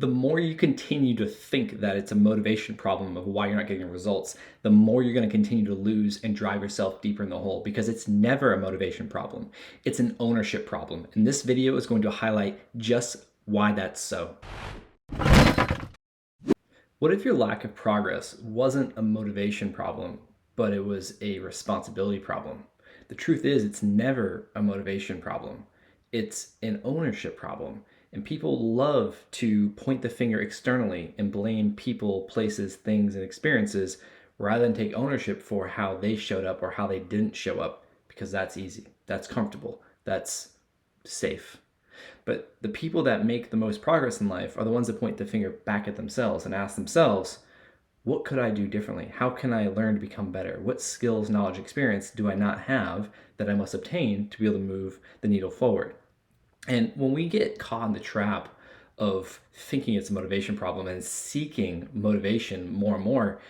The more you continue to think that it's a motivation problem of why you're not getting results, the more you're going to continue to lose and drive yourself deeper in the hole, because it's never a motivation problem. It's an ownership problem. And this video is going to highlight just why that's so. What if your lack of progress wasn't a motivation problem, but it was a responsibility problem? The truth is, it's never a motivation problem. It's an ownership problem. And people love to point the finger externally and blame people, places, things, and experiences rather than take ownership for how they showed up or how they didn't show up, because that's easy, that's comfortable, that's safe. But the people that make the most progress in life are the ones that point the finger back at themselves and ask themselves, what could I do differently? How can I learn to become better? What skills, knowledge, experience do I not have that I must obtain to be able to move the needle forward? And when we get caught in the trap of thinking it's a motivation problem and seeking motivation more and more,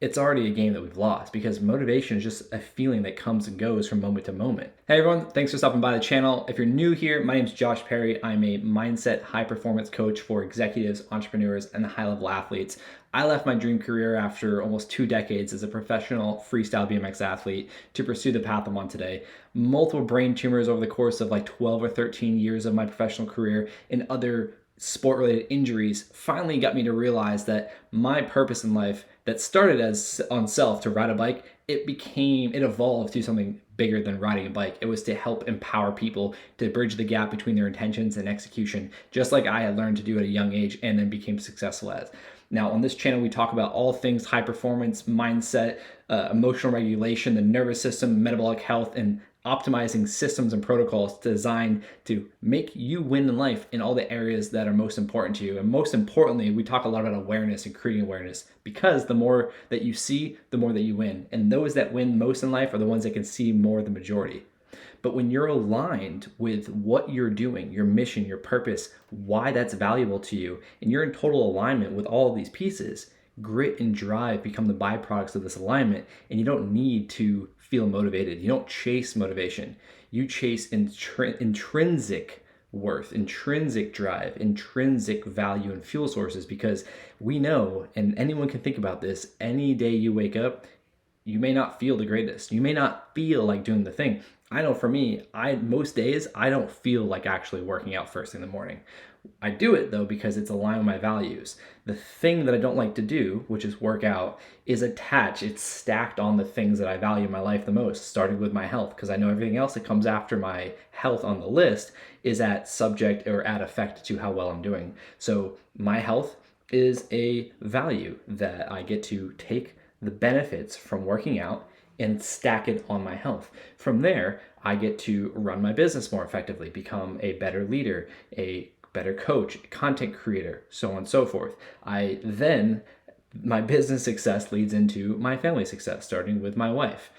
it's already a game that we've lost, because motivation is just a feeling that comes and goes from moment to moment. Hey everyone, thanks for stopping by the channel. If you're new here, my name is Josh Perry. I'm a mindset high performance coach for executives, entrepreneurs, and high level athletes. I left my dream career after almost 2 decades as a professional freestyle BMX athlete to pursue the path I'm on today. Multiple brain tumors over the course of like 12 or 13 years of my professional career and other sport-related injuries finally got me to realize that my purpose in life that started as on self to ride a bike, it evolved to something bigger than riding a bike. It was to help empower people to bridge the gap between their intentions and execution, just like I had learned to do at a young age and then became successful as. Now, on this channel, we talk about all things high performance, mindset, emotional regulation, the nervous system, metabolic health, and optimizing systems and protocols designed to make you win in life in all the areas that are most important to you. And most importantly, we talk a lot about awareness and creating awareness, because the more that you see, the more that you win. And those that win most in life are the ones that can see more than the majority. But when you're aligned with what you're doing, your mission, your purpose, why that's valuable to you, and you're in total alignment with all of these pieces, grit and drive become the byproducts of this alignment, and you don't need to feel motivated. You don't chase motivation. You chase intrinsic worth, intrinsic drive, intrinsic value and fuel sources, because we know, and anyone can think about this, any day you wake up, you may not feel the greatest. You may not feel like doing the thing. I know for me, most days I don't feel like actually working out first thing in the morning. I do it though because it's aligned with my values. The thing that I don't like to do, which is work out, is attached. It's stacked on the things that I value in my life the most, starting with my health, because I know everything else that comes after my health on the list is at subject or at effect to how well I'm doing. So my health is a value that I get to take the benefits from working out and stack it on my health. From there, I get to run my business more effectively, become a better leader, a better coach, content creator, so on and so forth. My business success leads into my family success, starting with my wife.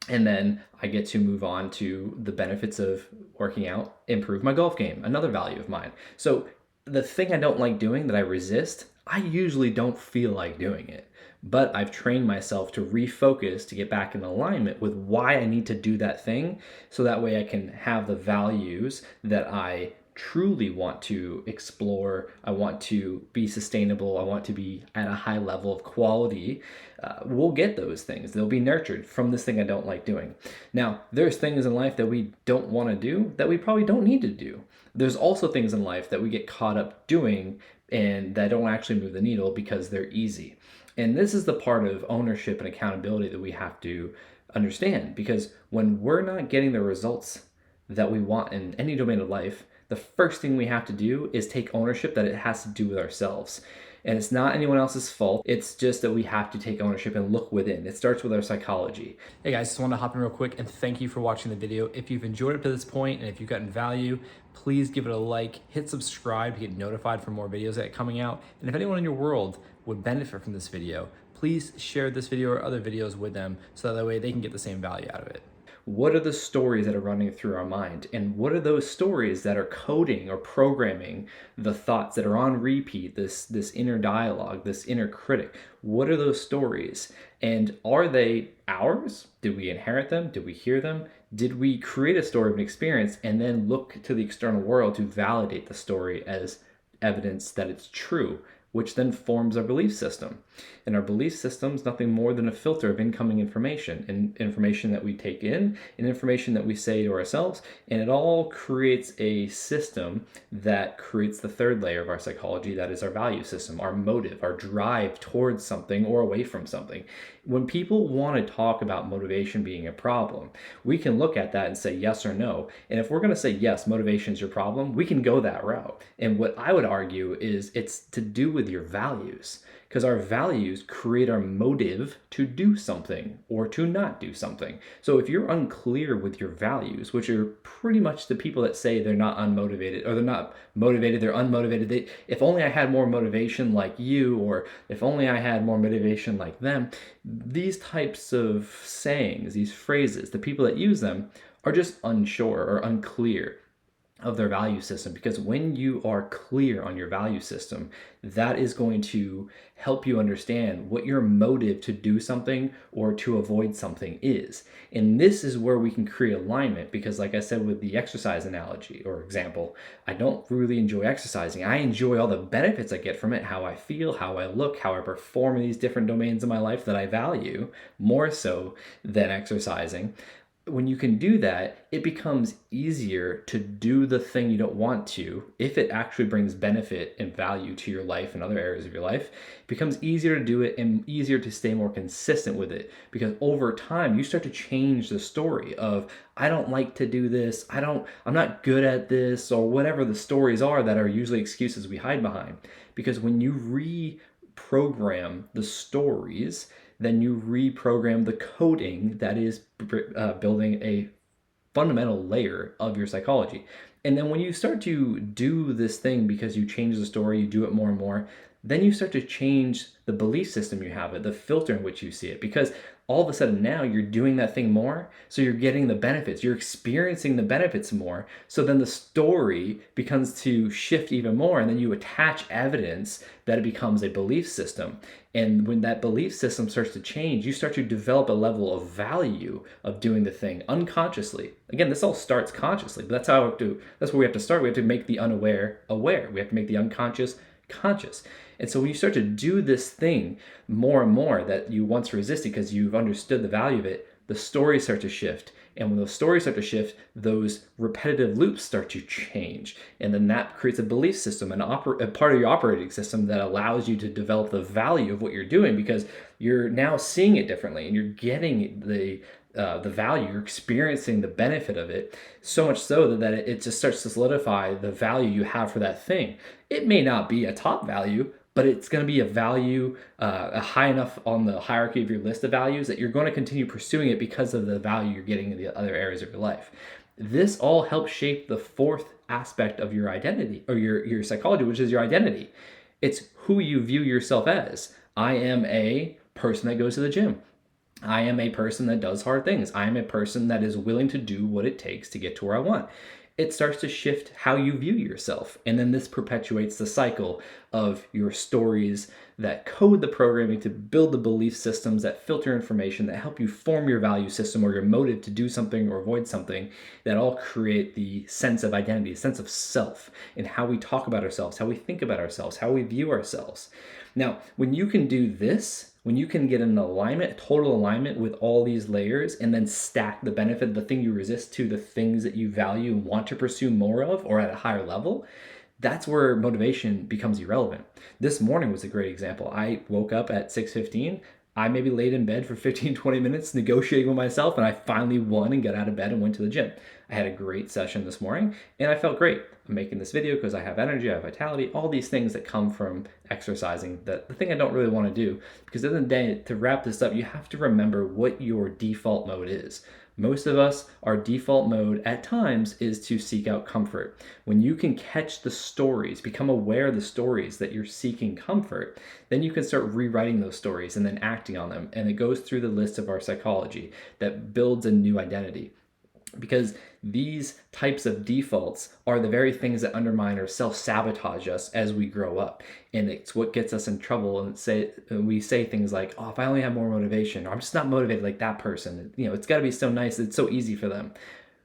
And then I get to move on to the benefits of working out, improve my golf game, another value of mine. So the thing I don't like doing that I resist, I usually don't feel like doing it. But I've trained myself to refocus, to get back in alignment with why I need to do that thing, so that way I can have the values that I truly want to explore. I want to be sustainable. I want to be at a high level of quality. We'll get those things. They'll be nurtured from this thing I don't like doing. Now, there's things in life that we don't want to do that we probably don't need to do. There's also things in life that we get caught up doing and that don't actually move the needle because they're easy. And this is the part of ownership and accountability that we have to understand, because when we're not getting the results that we want in any domain of life, the first thing we have to do is take ownership that it has to do with ourselves. And it's not anyone else's fault. It's just that we have to take ownership and look within. It starts with our psychology. Hey guys, just want to hop in real quick and thank you for watching the video. If you've enjoyed it to this point and if you've gotten value, please give it a like, hit subscribe to get notified for more videos that are coming out. And if anyone in your world would benefit from this video, please share this video or other videos with them so that way they can get the same value out of it. What are the stories that are running through our mind? And what are those stories that are coding or programming the thoughts that are on repeat, this inner dialogue, this inner critic? What are those stories? And are they ours? Did we inherit them? Did we hear them? Did we create a story of an experience and then look to the external world to validate the story as evidence that it's true, which then forms our belief system. And our belief system is nothing more than a filter of incoming information, and information that we take in and information that we say to ourselves. And it all creates a system that creates the third layer of our psychology, that is our value system, our motive, our drive towards something or away from something. When people want to talk about motivation being a problem, we can look at that and say yes or no. And if we're going to say yes, motivation is your problem, we can go that route. And what I would argue is it's to do with your values, because our values create our motive to do something or to not do something. So if you're unclear with your values, which are pretty much the people that say they're not unmotivated, or they're not motivated, they're unmotivated. If only I had more motivation like you, or if only I had more motivation like them. These types of sayings, these phrases, the people that use them are just unsure or unclear of their value system, because when you are clear on your value system, that is going to help you understand what your motive to do something or to avoid something is. And this is where we can create alignment, because like I said with the exercise analogy or example, I don't really enjoy exercising. I enjoy all the benefits I get from it, how I feel, how I look, how I perform in these different domains of my life that I value more so than exercising. When you can do that, it becomes easier to do the thing you don't want to. If it actually brings benefit and value to your life and other areas of your life, it becomes easier to do it and easier to stay more consistent with it. Because over time, you start to change the story of, I don't like to do this, I'm not good at this, or whatever the stories are that are usually excuses we hide behind. Because when you reprogram the stories, then you reprogram the coding that is building a fundamental layer of your psychology. And then when you start to do this thing because you change the story, you do it more and more, then you start to change the belief system you have, the filter in which you see it. Because all of a sudden now you're doing that thing more, so you're getting the benefits, you're experiencing the benefits more. So then the story becomes to shift even more, and then you attach evidence that it becomes a belief system. And when that belief system starts to change, you start to develop a level of value of doing the thing unconsciously. Again, this all starts consciously, but that's where we have to start. We have to make the unaware aware. We have to make the unconscious conscious. And so when you start to do this thing more and more that you once resisted because you've understood the value of it, the stories start to shift. And when those stories start to shift, those repetitive loops start to change. And then that creates a belief system, a part of your operating system that allows you to develop the value of what you're doing, because you're now seeing it differently and you're getting the value, you're experiencing the benefit of it, so much so that it just starts to solidify the value you have for that thing. It may not be a top value, but it's going to be a value high enough on the hierarchy of your list of values that you're going to continue pursuing it because of the value you're getting in the other areas of your life. This all helps shape the fourth aspect of your identity, or your psychology, which is your identity. It's who you view yourself as. I am a person that goes to the gym. I am a person that does hard things. I am a person that is willing to do what it takes to get to where I want. It starts to shift how you view yourself. And then this perpetuates the cycle of your stories that code the programming to build the belief systems that filter information, that help you form your value system or your motive to do something or avoid something, that all create the sense of identity, a sense of self, and how we talk about ourselves, how we think about ourselves, how we view ourselves. Now, when you can do this, when you can get an alignment, a total alignment with all these layers, and then stack the benefit, the thing you resist, to the things that you value and want to pursue more of, or at a higher level, that's where motivation becomes irrelevant. This morning was a great example. I woke up at 6:15. I maybe laid in bed for 15, 20 minutes negotiating with myself, and I finally won and got out of bed and went to the gym. I had a great session this morning, and I felt great. I'm making this video because I have energy, I have vitality, all these things that come from exercising, the thing I don't really want to do. Because at the end of the day, to wrap this up, you have to remember what your default mode is. Most of us, our default mode at times is to seek out comfort. When you can catch the stories, become aware of the stories that you're seeking comfort, then you can start rewriting those stories and then acting on them. And it goes through the list of our psychology that builds a new identity. Because these types of defaults are the very things that undermine or self-sabotage us as we grow up. And it's what gets us in trouble. And we say things like, oh, if I only have more motivation, or I'm just not motivated like that person. It's got to be so nice. It's so easy for them.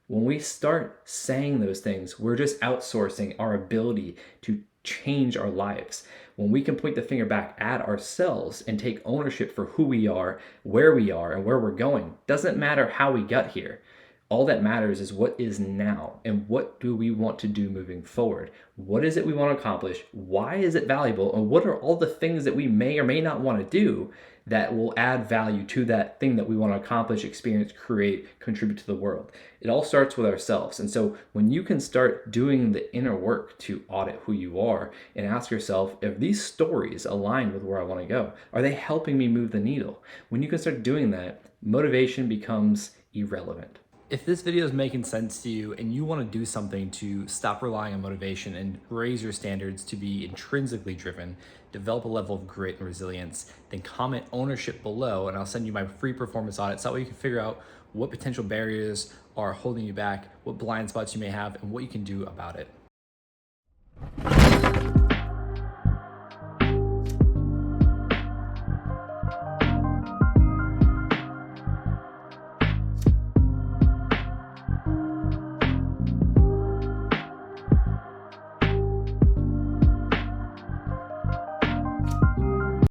When we start saying those things, we're just outsourcing our ability to change our lives. When we can point the finger back at ourselves and take ownership for who we are, and where we're going, doesn't matter how we got here. All that matters is what is now and what do we want to do moving forward. What is it we want to accomplish? Why is it valuable? And what are all the things that we may or may not want to do that will add value to that thing that we want to accomplish, experience, create, contribute to the world? It all starts with ourselves. And so when you can start doing the inner work to audit who you are and ask yourself, if these stories align with where I want to go, are they helping me move the needle? When you can start doing that, motivation becomes irrelevant. If this video is making sense to you and you want to do something to stop relying on motivation and raise your standards to be intrinsically driven, develop a level of grit and resilience, then comment ownership below and I'll send you my free performance audit so that way you can figure out what potential barriers are holding you back, what blind spots you may have, and what you can do about it.